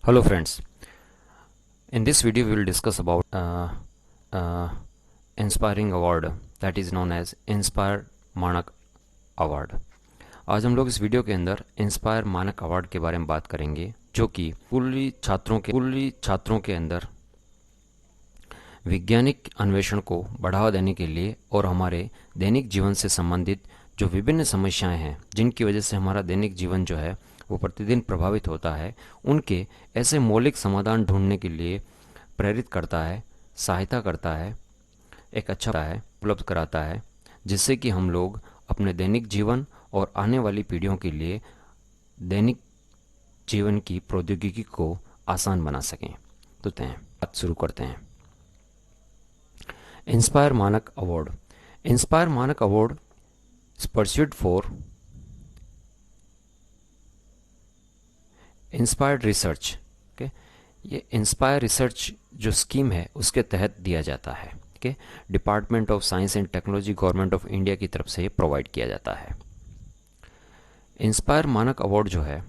Hello friends, in this video we will discuss about uh, inspiring award that is known as inspire Manak award. आज हम लोग इस video के अंदर inspire Manak award के बारे में बात करेंगे, जो कि स्कूली छात्रों के अंदर वैज्ञानिक अन्वेषण को बढ़ावा देने के लिए और हमारे दैनिक जीवन से संबंधित जो विभिन्न समस्याएं हैं जिनकी वजह से हमारा दैनिक जीवन जो है वो प्रतिदिन प्रभावित होता है, उनके ऐसे मौलिक समाधान ढूंढने के लिए प्रेरित करता है, सहायता करता है, एक अच्छा है उपलब्ध कराता है, जिससे कि हम लोग अपने दैनिक जीवन और आने वाली पीढ़ियों के लिए दैनिक जीवन की प्रौद्योगिकी को आसान बना सकें। तो बात शुरू करते हैं। Inspire Manak award. Inspire Manak award is pursued for inspired research. Okay, ये इंस्पायर रिसर्च जो स्कीम है उसके तहत दिया जाता है। Okay, department of science and technology government of India की तरफ से ये प्रोवाइड किया जाता है। इंस्पायर मानक अवार्ड जो है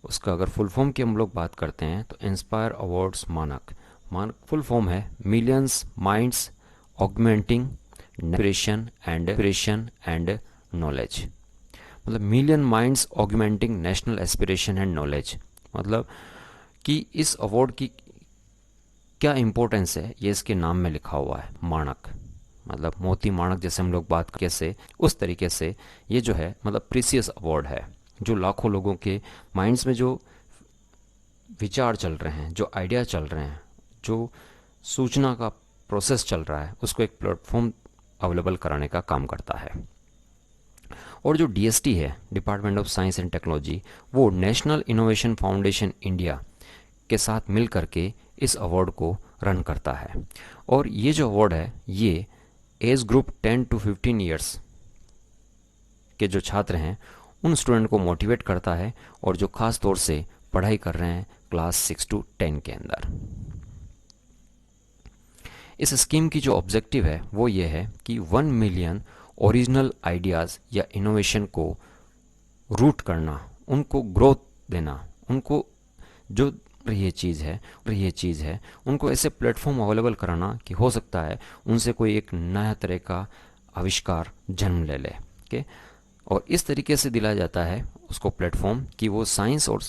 उसका अगर फुल फॉर्म की हम लोग बात करते हैं तो Inspire awards MANAK full form है millions minds augmenting aspiration and knowledge. मतलब million minds augmenting national aspiration and knowledge, मतलब कि इस अवार्ड की क्या इम्पोर्टेंस है ये इसके नाम में लिखा हुआ है। माणक मतलब मोती माणक, जैसे हम लोग बात कैसे उस तरीके से ये जो है मतलब प्रीसियस अवार्ड है, जो लाखों लोगों के माइंड्स में जो विचार चल रहे हैं, जो आइडिया चल रहे हैं, जो सूचना का प्रोसेस चल रहा है, उसको एक प्लेटफॉर्म अवेलेबल कराने का काम करता है। और जो डीएसटी है, department of science and technology, वो नेशनल इनोवेशन फाउंडेशन इंडिया के साथ मिल करके इस अवार्ड को रन करता है। और ये जो अवार्ड है ये एज ग्रुप 10 to 15 ईयर्स के जो छात्र हैं उन स्टूडेंट को मोटिवेट करता है, और जो खास तौर से पढ़ाई कर रहे हैं क्लास 6 to 10 के अंदर। इस स्कीम की जो ऑब्जेक्टिव है वो ये है कि 1 मिलियन ओरिजिनल आइडियाज़ या इनोवेशन को रूट करना, उनको ग्रोथ देना, उनको जो ये चीज़ है उनको ऐसे प्लेटफॉर्म अवेलेबल कराना कि हो सकता है उनसे कोई एक नया तरह का आविष्कार जन्म ले ले के। और इस तरीके से दिलाया जाता है उसको प्लेटफॉर्म कि वो साइंस और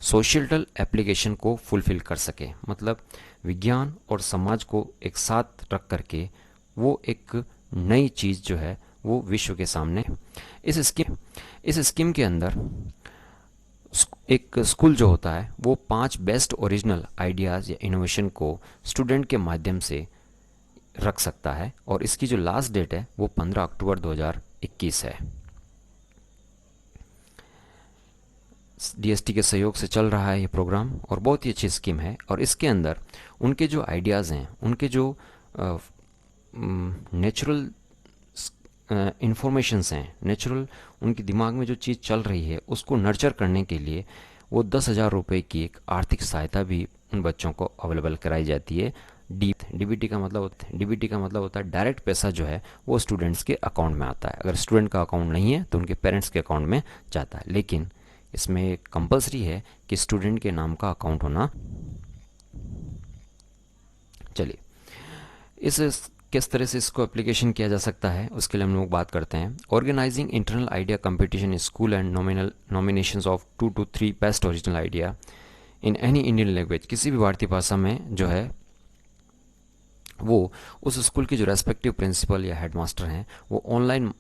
सोशल एप्लीकेशन को फुलफिल कर सके। मतलब विज्ञान और समाज को एक साथ रख करके वो एक नई चीज़ जो है वो विश्व के सामने। इस स्कीम के अंदर एक स्कूल जो होता है वो 5 बेस्ट ओरिजिनल आइडियाज़ या इनोवेशन को स्टूडेंट के माध्यम से रख सकता है, और इसकी जो लास्ट डेट है वो 15 अक्टूबर 2021 है। डीएसटी के सहयोग से चल रहा है ये प्रोग्राम, और बहुत ही अच्छी स्कीम है। और इसके अंदर उनके जो आइडियाज़ हैं, उनके जो नेचुरल इंफॉर्मेशंस हैं, नेचुरल उनके दिमाग में जो चीज़ चल रही है उसको नर्चर करने के लिए वो 10,000 रुपये की एक आर्थिक सहायता भी उन बच्चों को अवेलेबल कराई जाती है। डीबीटी का मतलब होता है डायरेक्ट पैसा जो है वो स्टूडेंट्स के अकाउंट में आता है। अगर स्टूडेंट का अकाउंट नहीं है तो उनके पेरेंट्स के अकाउंट में जाता है, लेकिन इसमें कंपलसरी है कि स्टूडेंट के नाम का अकाउंट होना। चलिए इस किस तरह से इसको एप्लीकेशन किया जा सकता है उसके लिए हम लोग बात करते हैं। Organising internal idea competition in school and nominations of 2 to 3 best original idea in any Indian language. किसी भी भारतीय भाषा में जो है वो उस स्कूल के जो रेस्पेक्टिव प्रिंसिपल या हेडमास्टर हैं वो ऑनलाइन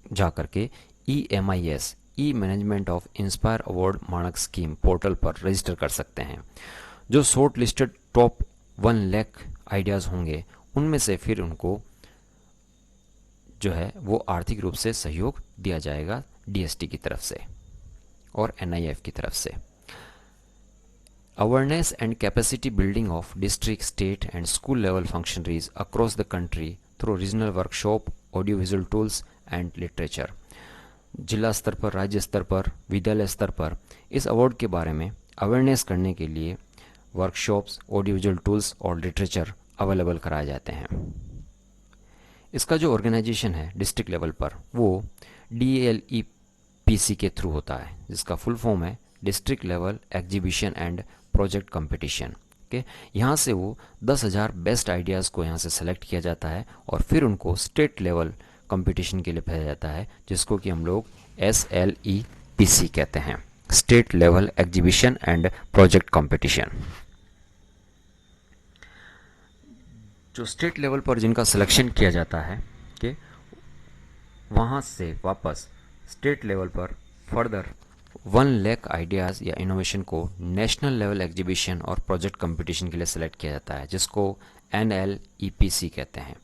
जा करके EMIS E management of inspire award मानक स्कीम पोर्टल पर रजिस्टर कर सकते हैं। जो short listed top 1 lakh ideas होंगे उनमें से फिर उनको जो है वो आर्थिक रूप से सहयोग दिया जाएगा डीएसटी की तरफ से और NIF की तरफ से। Awareness and capacity building of district, state and school level functionaries across the country through regional workshop, audio visual tools and literature. जिला स्तर पर, राज्य स्तर पर, विद्यालय स्तर पर इस अवार्ड के बारे में अवेयरनेस करने के लिए वर्कशॉप्स, ऑडियो विजुअल टूल्स और लिटरेचर अवेलेबल कराए जाते हैं। इसका जो ऑर्गेनाइजेशन है डिस्ट्रिक्ट लेवल पर वो DLEPC के थ्रू होता है, जिसका फुल फॉर्म है district level exhibition and project competition. Okay, यहाँ से वो 10,000 बेस्ट आइडियाज़ को यहाँ से सेलेक्ट किया जाता है और फिर उनको स्टेट लेवल कंपटीशन के लिए भेजा जाता है, जिसको कि हम लोग SLEPC कहते हैं, state level exhibition and project competition. जो स्टेट लेवल पर जिनका सिलेक्शन किया जाता है कि वहाँ से वापस स्टेट लेवल पर फर्दर 1 लाख आइडियाज़ या इनोवेशन को नेशनल लेवल एग्जीबिशन और प्रोजेक्ट कंपटीशन के लिए सेलेक्ट किया जाता है, जिसको NLEPC कहते हैं।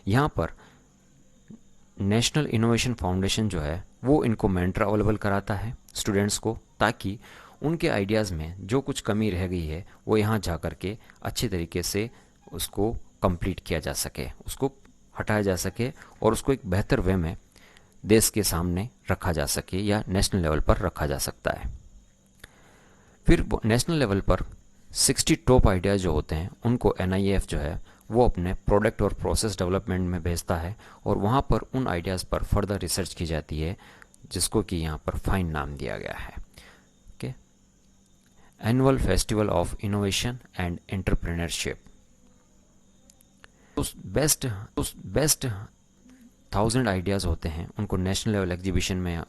यहाँ पर नेशनल इनोवेशन फाउंडेशन जो है वो इनको मेंटर अवेलेबल कराता है स्टूडेंट्स को, ताकि उनके आइडियाज़ में जो कुछ कमी रह गई है वो यहाँ जा कर के अच्छे तरीके से उसको कंप्लीट किया जा सके, उसको हटाया जा सके और उसको एक बेहतर वे में देश के सामने रखा जा सके या नेशनल लेवल पर रखा जा सकता है। फिर नेशनल लेवल पर 60 टॉप आइडियाज़ जो होते हैं उनको NIAF जो है वो अपने प्रोडक्ट और प्रोसेस डेवलपमेंट में भेजता है और वहाँ पर उन आइडियाज़ पर फर्दर रिसर्च की जाती है, जिसको कि यहाँ पर फाइन नाम दिया गया है। Okay, annual festival of innovation and entrepreneurship. उस बेस्ट 1000 आइडियाज़ होते हैं उनको नेशनल लेवल एग्जीबिशन में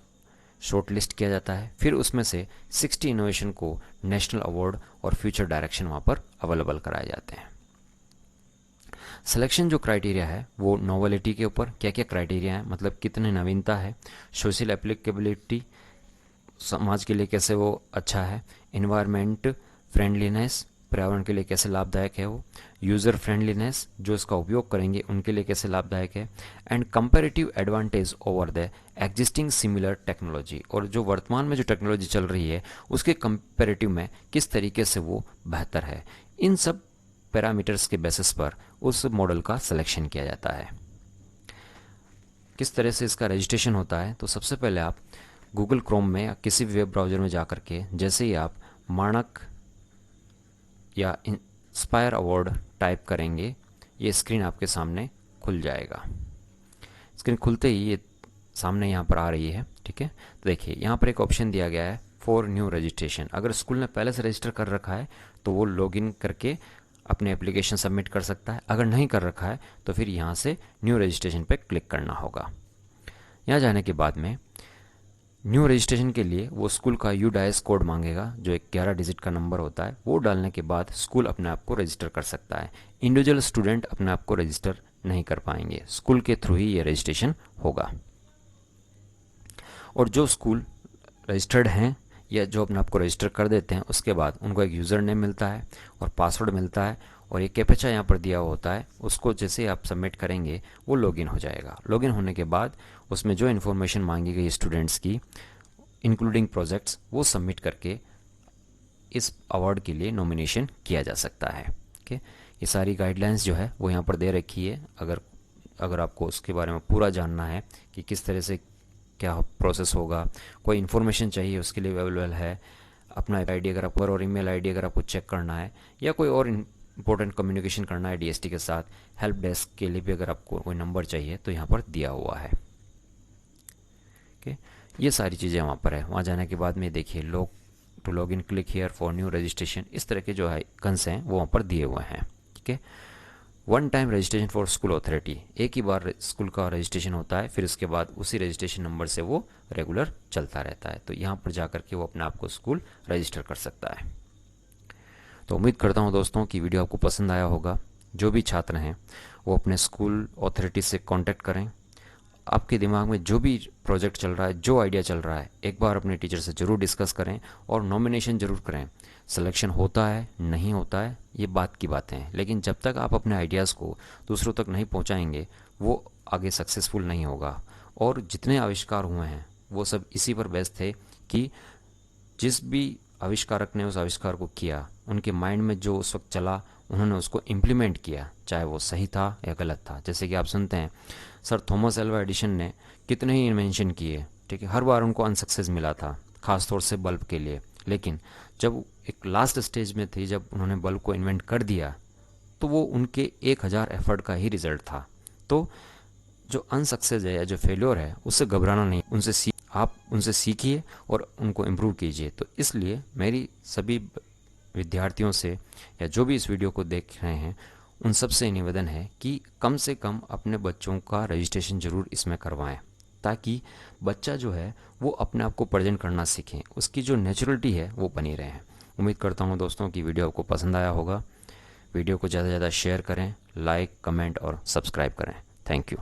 शॉर्ट लिस्ट किया जाता है। फिर उसमें से 60 इनोवेशन को नेशनल अवार्ड और फ्यूचर डायरेक्शन वहाँ पर अवेलेबल कराए जाते हैं। सिलेक्शन जो क्राइटेरिया है वो नोवेलिटी के ऊपर, क्या क्या क्राइटेरिया है, मतलब कितने नवीनता है, सोशल एप्लीकेबिलिटी, समाज के लिए कैसे वो अच्छा है, इन्वायरमेंट फ्रेंडलीनेस, पर्यावरण के लिए कैसे लाभदायक है वो, यूज़र फ्रेंडलीनेस, जो इसका उपयोग करेंगे उनके लिए कैसे लाभदायक है, and comparative advantage over the existing similar technology, और जो वर्तमान में जो टेक्नोलॉजी चल रही है उसके कंपैरेटिव में किस तरीके से वो बेहतर है। इन सब पैरामीटर्स के बेसिस पर उस मॉडल का सिलेक्शन किया जाता है। किस तरह से इसका रजिस्ट्रेशन होता है, तो सबसे पहले आप गूगल क्रोम में या किसी भी वेब ब्राउज़र में जा कर के जैसे ही आप मानक या इंस्पायर अवार्ड टाइप करेंगे, ये स्क्रीन आपके सामने खुल जाएगा। स्क्रीन खुलते ही ये सामने यहाँ पर आ रही है, ठीक है। तो देखिए यहाँ पर एक ऑप्शन दिया गया है फॉर न्यू रजिस्ट्रेशन। अगर स्कूल ने पहले से रजिस्टर कर रखा है तो वो लॉगिन करके अपने एप्लीकेशन सबमिट कर सकता है, अगर नहीं कर रखा है तो फिर यहाँ से न्यू रजिस्ट्रेशन पे क्लिक करना होगा। यहाँ जाने के बाद में न्यू रजिस्ट्रेशन के लिए वो स्कूल का UDIS कोड मांगेगा, जो एक 11 डिजिट का नंबर होता है। वो डालने के बाद स्कूल अपने आप को रजिस्टर कर सकता है। इंडिविजुअल स्टूडेंट अपने आप को रजिस्टर नहीं कर पाएंगे, स्कूल के थ्रू ही ये रजिस्ट्रेशन होगा। और जो स्कूल रजिस्टर्ड हैं या जो अपने आप को रजिस्टर कर देते हैं, उसके बाद उनको एक यूज़र नेम मिलता है और पासवर्ड मिलता है और एक कैप्चा यहाँ पर दिया हुआ होता है। उसको जैसे आप सबमिट करेंगे वो लॉगिन हो जाएगा। लॉगिन होने के बाद उसमें जो इन्फॉर्मेशन मांगी गई स्टूडेंट्स की इंक्लूडिंग प्रोजेक्ट्स, वो सबमिट करके इस अवार्ड के लिए नॉमिनेशन किया जा सकता है। ओके, ये सारी गाइडलाइंस जो है वो यहाँ पर दे रखी है। अगर आपको उसके बारे में पूरा जानना है कि किस तरह से क्या प्रोसेस होगा, कोई इन्फॉर्मेशन चाहिए उसके लिए अवेलेबल है। अपना ID अगर आपको और ईमेल ID अगर आपको चेक करना है या कोई और इंपॉर्टेंट कम्युनिकेशन करना है DST के साथ, हेल्प डेस्क के लिए भी अगर आपको कोई नंबर चाहिए तो यहाँ पर दिया हुआ है। ओके, ये सारी चीज़ें वहाँ पर है। वहाँ जाने के बाद में देखिए log in click here for new registration, इस तरह के जो आइकन्स हैं वो वहाँ पर दिए हुए हैं। ठीक है, 1 time registration for school authority, एक ही बार स्कूल का रजिस्ट्रेशन होता है, फिर उसके बाद उसी रजिस्ट्रेशन नंबर से वो रेगुलर चलता रहता है। तो यहाँ पर जाकर के वो अपने आप को स्कूल रजिस्टर कर सकता है। तो उम्मीद करता हूँ दोस्तों कि वीडियो आपको पसंद आया होगा। जो भी छात्र हैं वो अपने स्कूल अथॉरिटी से कांटेक्ट करें। आपके दिमाग में जो भी प्रोजेक्ट चल रहा है, जो आइडिया चल रहा है, एक बार अपने टीचर से ज़रूर डिस्कस करें और नॉमिनेशन ज़रूर करें। सिलेक्शन होता है नहीं होता है ये बात की बातें हैं, लेकिन जब तक आप अपने आइडियाज़ को दूसरों तक नहीं पहुंचाएंगे वो आगे सक्सेसफुल नहीं होगा। और जितने आविष्कार हुए हैं वो सब इसी पर बेस्ड थे कि जिस भी आविष्कारक ने उस आविष्कार को किया, उनके माइंड में जो उस वक्त चला उन्होंने उसको इम्प्लीमेंट किया, चाहे वो सही था या गलत था। जैसे कि आप सुनते हैं सर थॉमस एल्वा एडिशन ने कितने ही इन्वेंशन किए, ठीक है, हर बार उनको अनसक्सेस मिला था, खासतौर से बल्ब के लिए। लेकिन जब एक लास्ट स्टेज में थी, जब उन्होंने बल्ब को इन्वेंट कर दिया तो वो उनके 1000 एफर्ट का ही रिजल्ट था। तो जो अनसक्सेस है या जो फेल्योर है उससे घबराना नहीं, उनसे आप उनसे सीखिए और उनको इम्प्रूव कीजिए। तो इसलिए मेरी सभी विद्यार्थियों से या जो भी इस वीडियो को देख रहे हैं उन सब से निवेदन है कि कम से कम अपने बच्चों का रजिस्ट्रेशन ज़रूर इसमें करवाएं, ताकि बच्चा जो है वो अपने आप को प्रेजेंट करना सीखें, उसकी जो नेचुरलिटी है वो बनी रहे। उम्मीद करता हूँ दोस्तों कि वीडियो आपको पसंद आया होगा। वीडियो को ज़्यादा से ज़्यादा शेयर करें, लाइक, कमेंट और सब्सक्राइब करें। Thank you.